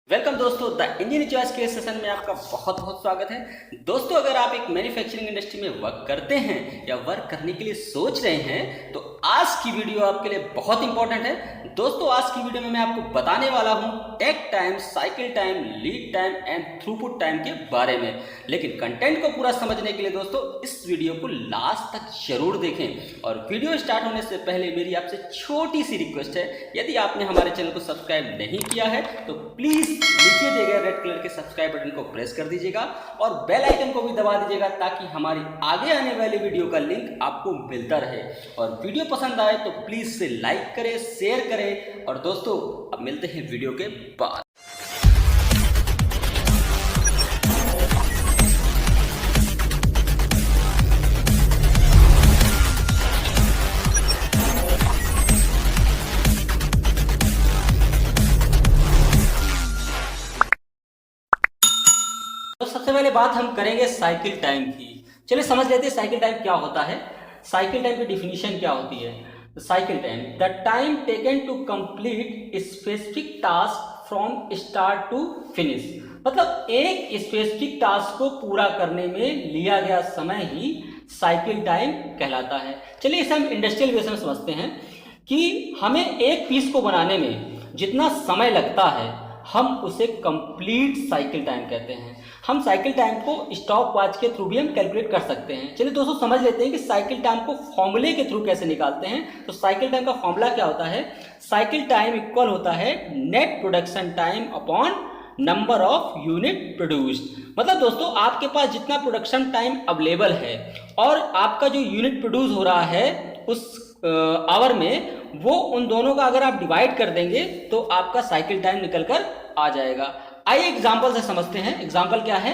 Welcome दोस्तों, the Indian choice के session में आपका बहुत बहुत स्वागत है। दोस्तों, अगर आप एक मैन्युफैक्चरिंग इंडस्ट्री में वर्क करते हैं या वर्क करने के लिए सोच रहे हैं तो आज की वीडियो आपके लिए बहुत इंपॉर्टेंट है। दोस्तों, आज की वीडियो में मैं आपको बताने वाला हूं take time, cycle time, lead time and throughput time के बारे में। लेकिन कंटेंट को पूरा समझने के लिए दोस्तों इस वीडियो को लास्ट तक जरूर देखें। और वीडियो स्टार्ट होने से पहले मेरी आपसे छोटी सी रिक्वेस्ट है, यदि आपने हमारे चैनल को सब्सक्राइब नहीं किया है तो प्लीज नीचे दिए गए रेड कलर के सब्सक्राइब बटन को प्रेस कर दीजिएगा और बेल आइकन को भी दबा दीजिएगा ताकि हमारी आगे आने वाली वीडियो का लिंक आपको मिलता रहे। और वीडियो पसंद आए तो प्लीज से लाइक करें, शेयर करें। और दोस्तों, अब मिलते हैं वीडियो के बाद। तो सबसे पहले बात हम करेंगे साइकिल टाइम की। चलिए समझ लेते हैं साइकिल टाइम क्या होता है। साइकिल टाइम की डिफिनीशन क्या होती है। Cycle time, the time taken to complete specific task from start to finish. मतलब एक स्पेसिफिक टास्क को पूरा करने में लिया गया समय ही साइकिल टाइम कहलाता है। चलिए इसे हम इंडस्ट्रियल वे में समझते हैं कि हमें एक पीस को बनाने में जितना समय लगता है हम उसे कंप्लीट साइकिल टाइम कहते हैं। हम साइकिल टाइम को स्टॉप वॉच के थ्रू भी हम कैलकुलेट कर सकते हैं। चलिए दोस्तों समझ लेते हैं कि साइकिल टाइम को फॉर्मूले के थ्रू कैसे निकालते हैं। तो साइकिल टाइम का फॉर्मूला क्या होता है। साइकिल टाइम इक्वल होता है net production time upon number of unit produced. मतलब दोस्तों आपके पास जितना प्रोडक्शन टाइम अवेलेबल है और आपका जो यूनिट प्रोड्यूस हो रहा है उस आवर में, वो उन दोनों का अगर आप डिवाइड कर देंगे तो आपका साइकिल टाइम निकल कर आ जाएगा। आइए एग्जांपल से समझते हैं। एग्जांपल क्या है।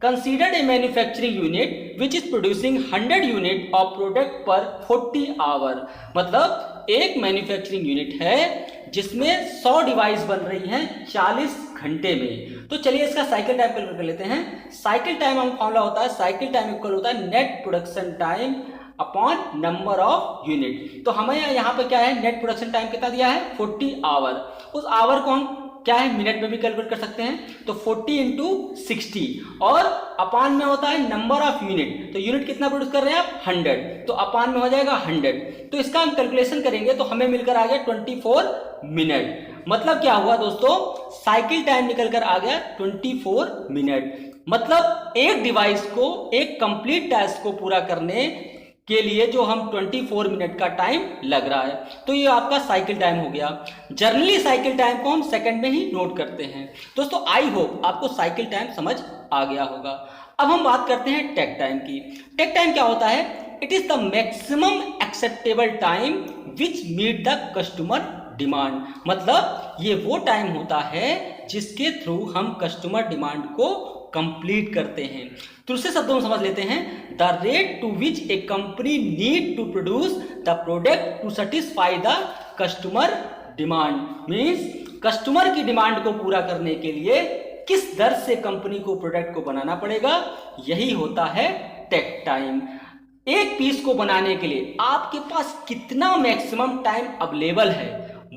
Consider a manufacturing unit which is producing 100 unit of product पर 40 आवर। मतलब एक मैन्युफैक्चरिंग यूनिट है जिसमें 100 डिवाइस बन रही हैं 40 घंटे में। तो चलिए इसका साइकिल टाइम कैलकुलेट कर लेते हैं। साइकिल टाइम हम फॉर्मूला होता है, साइकिल टाइम इक्वल होता है net production time upon number of unit. तो हमें यहाँ पे क्या है, नेट प्रोडक्शन टाइम कितना दिया है 40 आवर। उस आवर को हम क्या है मिनट में भी कैलकुलेट कर सकते हैं। तो 40 इंटू 60 और अपान में होता है नंबर ऑफ यूनिट। तो यूनिट कितना प्रोड्यूस कर रहे हैं आप 100, तो अपान में हो जाएगा 100। तो इसका हम कैलकुलेशन करेंगे तो हमें मिलकर आ गया 24 मिनट। मतलब क्या हुआ दोस्तों, साइकिल टाइम निकल कर आ गया 24 मिनट। मतलब एक डिवाइस को, एक कंप्लीट टास्क को पूरा करने के लिए जो हम 24 मिनट का टाइम लग रहा है, तो ये आपका साइकिल टाइम हो गया। जनरली साइकिल टाइम को हम सेकंड में ही नोट करते हैं। दोस्तों आई होप आपको साइकिल टाइम समझ आ गया होगा। अब हम बात करते हैं टेक टाइम की। टेक टाइम क्या होता है। It is the maximum acceptable time which meet the customer demand. मतलब ये वो टाइम होता है जिसके थ्रू हम कस्टमर डिमांड को कंप्लीट करते हैं। दूसरे शब्दों में समझ लेते हैं, the rate to which a company need to produce the product to satisfy the customer demand. Means customer की डिमांड को पूरा करने के लिए किस दर से कंपनी को प्रोडक्ट को बनाना पड़ेगा, यही होता है टेक टाइम। एक पीस को बनाने के लिए आपके पास कितना मैक्सिमम टाइम अवेलेबल है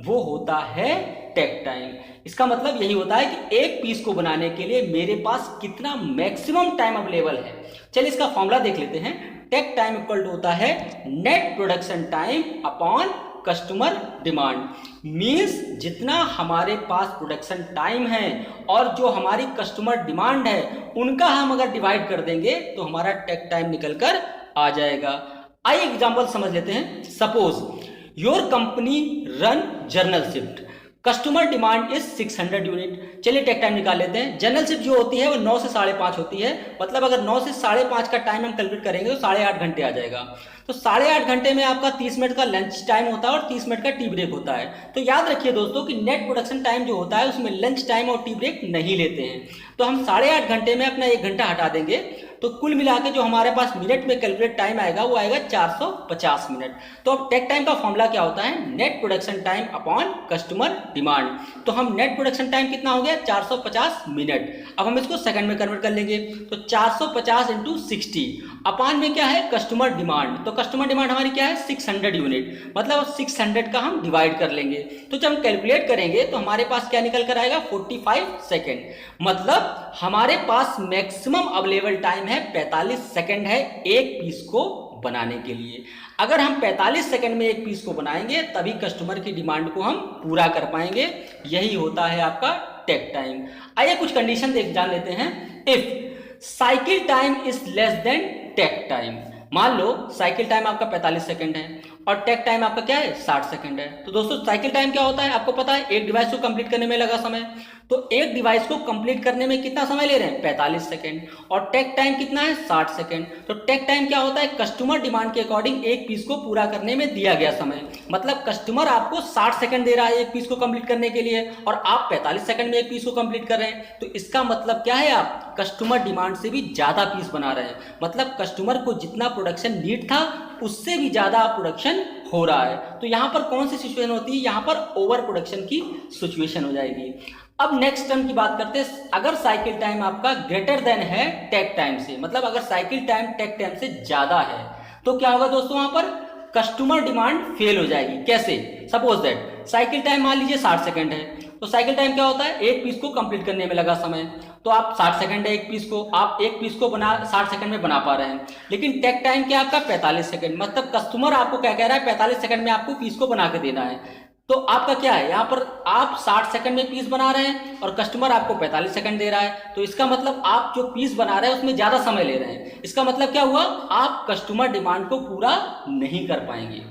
वो होता है टेक टाइम। इसका मतलब यही होता है कि एक पीस को बनाने के लिए मेरे पास कितना मैक्सिमम टाइम अवेलेबल है। चलिए इसका फॉर्मूला देख लेते हैं। टेक टाइम इक्वल टू होता है net production time upon customer demand. Means जितना हमारे पास प्रोडक्शन टाइम है और जो हमारी कस्टमर डिमांड है उनका हम अगर डिवाइड कर देंगे तो हमारा टेक टाइम निकल कर आ जाएगा। आइए एग्जाम्पल समझ लेते हैं। Suppose your company run journal shift, customer demand is 600 unit. चलिए टेक टाइम निकाल लेते हैं। जनरल शिफ्ट जो होती है वो 9 से 5:30 होती है। मतलब अगर 9 से 5:30 का टाइम हम कैलकुलेट करेंगे तो 8.5 घंटे आ जाएगा। तो 8.5 घंटे में आपका 30 मिनट का लंच टाइम होता है और 30 मिनट का टी ब्रेक होता है। तो याद रखिए दोस्तों कि नेट प्रोडक्शन टाइम जो होता है उसमें लंच टाइम और टी ब्रेक नहीं लेते हैं। तो हम 8.5 घंटे में अपना 1 घंटा हटा देंगे तो कुल मिला के जो हमारे पास मिनट में कैलकुलेट टाइम आएगा वो आएगा 450 मिनट। तो अब टेक टाइम का फॉर्मूला क्या होता है, net production time upon customer demand. तो हम नेट प्रोडक्शन टाइम कितना हो गया 450 मिनट। अब हम इसको सेकंड में कन्वर्ट कर लेंगे तो 450 इंटू 60 अपान में क्या है, कस्टमर डिमांड। तो कस्टमर डिमांड हमारी क्या है, 600 यूनिट, मतलब 600 का हम डिवाइड कर लेंगे। तो जब हम कैलकुलेट करेंगे तो हमारे पास क्या निकल कर आएगा, 45 सेकेंड। मतलब हमारे पास मैक्सिमम अवेलेबल टाइम है 45 सेकेंड है एक पीस को बनाने के लिए। अगर हम 45 सेकंड में एक पीस को बनाएंगे तभी कस्टमर की डिमांड को हम पूरा कर पाएंगे। यही होता है आपका टेक टाइम। आइए कुछ कंडीशन जान लेते हैं। If cycle time is less than take time, मान लो साइकिल टाइम आपका 45 सेकंड है और टेक टाइम आपका क्या है, 60 सेकंड है। तो दोस्तों साइकिल टाइम क्या होता है, आपको पता है, एक डिवाइस को कंप्लीट करने में लगा समय। तो एक डिवाइस को कंप्लीट करने में कितना समय ले रहे हैं, 45 सेकंड। और टेक टाइम कितना है, 60 सेकंड। तो टेक टाइम क्या होता है, कस्टमर डिमांड के अकॉर्डिंग एक पीस को पूरा करने में दिया गया समय। मतलब कस्टमर आपको 60 सेकंड दे रहा है एक पीस को कंप्लीट करने के लिए और आप 45 सेकंड में एक पीस को कंप्लीट कर रहे हैं। तो इसका मतलब क्या है, आप कस्टमर डिमांड से भी ज्यादा पीस बना रहे हैं। मतलब कस्टमर को जितना प्रोडक्शन नीड था उससे भी ज्यादा प्रोडक्शन हो रहा है। तो यहां पर कौन सी सिचुएशन होती है, यहां पर ओवर प्रोडक्शन की सिचुएशन हो जाएगी। अब नेक्स्ट टर्म की बात करते हैं। अगर साइकिल टाइम आपका ग्रेटर देन है टेक टाइम से, मतलब अगर साइकिल टाइम टेक टाइम से ज्यादा है तो क्या होगा दोस्तों, वहां पर कस्टमर डिमांड फेल हो जाएगी। कैसे, सपोज दैट साइकिल टाइम मान लीजिए 60 सेकंड है। तो साइकिल टाइम क्या होता है, एक पीस को कंप्लीट करने में लगा समय। तो आप 60 सेकंड है एक पीस को, आप एक पीस को बना 60 सेकंड में बना पा रहे हैं। लेकिन टेक टाइम क्या आपका 45 सेकंड, मतलब कस्टमर आपको क्या कह रहा है, 45 सेकंड में आपको पीस को बना के देना है। तो आपका क्या है, यहाँ पर आप 60 सेकंड में पीस बना रहे हैं और कस्टमर आपको 45 सेकंड दे रहा है। तो इसका मतलब आप जो पीस बना रहे हैं उसमें ज्यादा समय ले रहे हैं। इसका मतलब क्या हुआ, आप कस्टमर डिमांड को पूरा नहीं कर पाएंगे।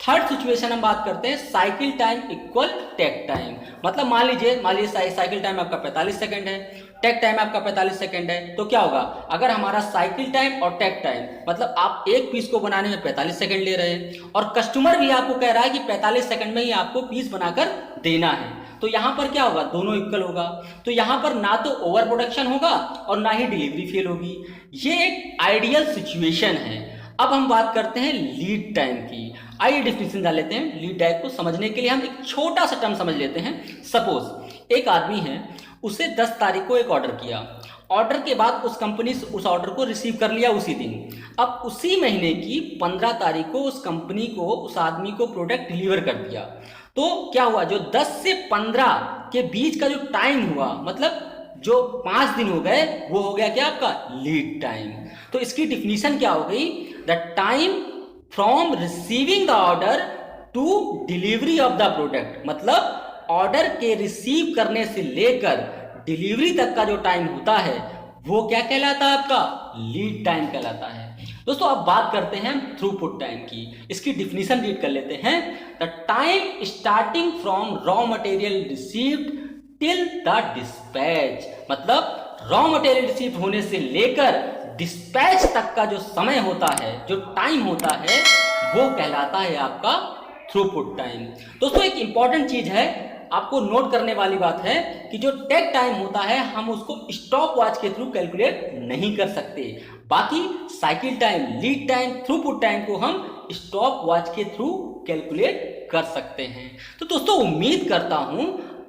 थर्ड सिचुएशन हम बात करते हैं, cycle time equal take time. मतलब मान लीजिए साइकिल टाइम आपका 45 सेकंड है, टेक टाइम आपका 45 सेकंड है। तो क्या होगा, अगर हमारा साइकिल टाइम और टेक टाइम, मतलब आप एक पीस को बनाने में 45 सेकंड ले रहे हैं और कस्टमर भी आपको कह रहा है कि 45 सेकंड में ही आपको पीस बनाकर देना है, तो यहां पर क्या होगा, दोनों इक्वल होगा। तो यहां पर ना तो ओवर प्रोडक्शन होगा और ना ही डिलीवरी फेल होगी। ये एक आइडियल सिचुएशन है। अब हम बात करते हैं लीड टाइम की। आइए डिफिनेशन डाल लेते हैं। लीड टाइम को समझने के लिए हम एक छोटा सा टर्म समझ लेते हैं। सपोज एक आदमी है, उसे 10 तारीख को एक ऑर्डर किया। ऑर्डर के बाद उस कंपनी से उस ऑर्डर को रिसीव कर लिया उसी दिन। अब उसी महीने की 15 तारीख को उस कंपनी को उस आदमी को प्रोडक्ट डिलीवर कर दिया। तो क्या हुआ, जो 10 से 15 के बीच का जो टाइम हुआ, मतलब जो 5 दिन हो गए, वो हो गया क्या आपका लीड टाइम। तो इसकी डिफिनीशन क्या हो गई, the time from receiving the order to delivery of the product. मतलब ऑर्डर के रिसीव करने से लेकर डिलीवरी तक का जो टाइम होता है वो क्या कहलाता है, आपका लीड टाइम कहलाता है। दोस्तों अब बात करते हैं थ्रूपुट टाइम की। इसकी डिफिनीशन रीड कर लेते हैं। The time starting from raw material received till the dispatch. मतलब रॉ मटेरियल रिसीव होने से लेकर डिस्पैच तक का जो समय होता है, जो टाइम होता है, वो कहलाता है आपका थ्रूपुट टाइम। दोस्तों एक इंपॉर्टेंट चीज है, आपको नोट करने वाली बात है कि जो टेक टाइम होता है हम उसको स्टॉप वॉच के थ्रू कैलकुलेट नहीं कर सकते। बाकी cycle time, lead time, throughput time को हम स्टॉप वॉच के थ्रू कैलकुलेट कर सकते हैं। तो दोस्तों उम्मीद करता हूं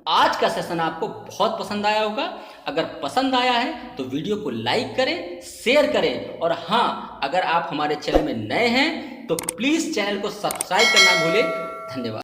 आज का सेशन आपको बहुत पसंद आया होगा। अगर पसंद आया है तो वीडियो को लाइक करें, शेयर करें और हाँ, अगर आप हमारे चैनल में नए हैं तो प्लीज चैनल को सब्सक्राइब करना भूलें। धन्यवाद।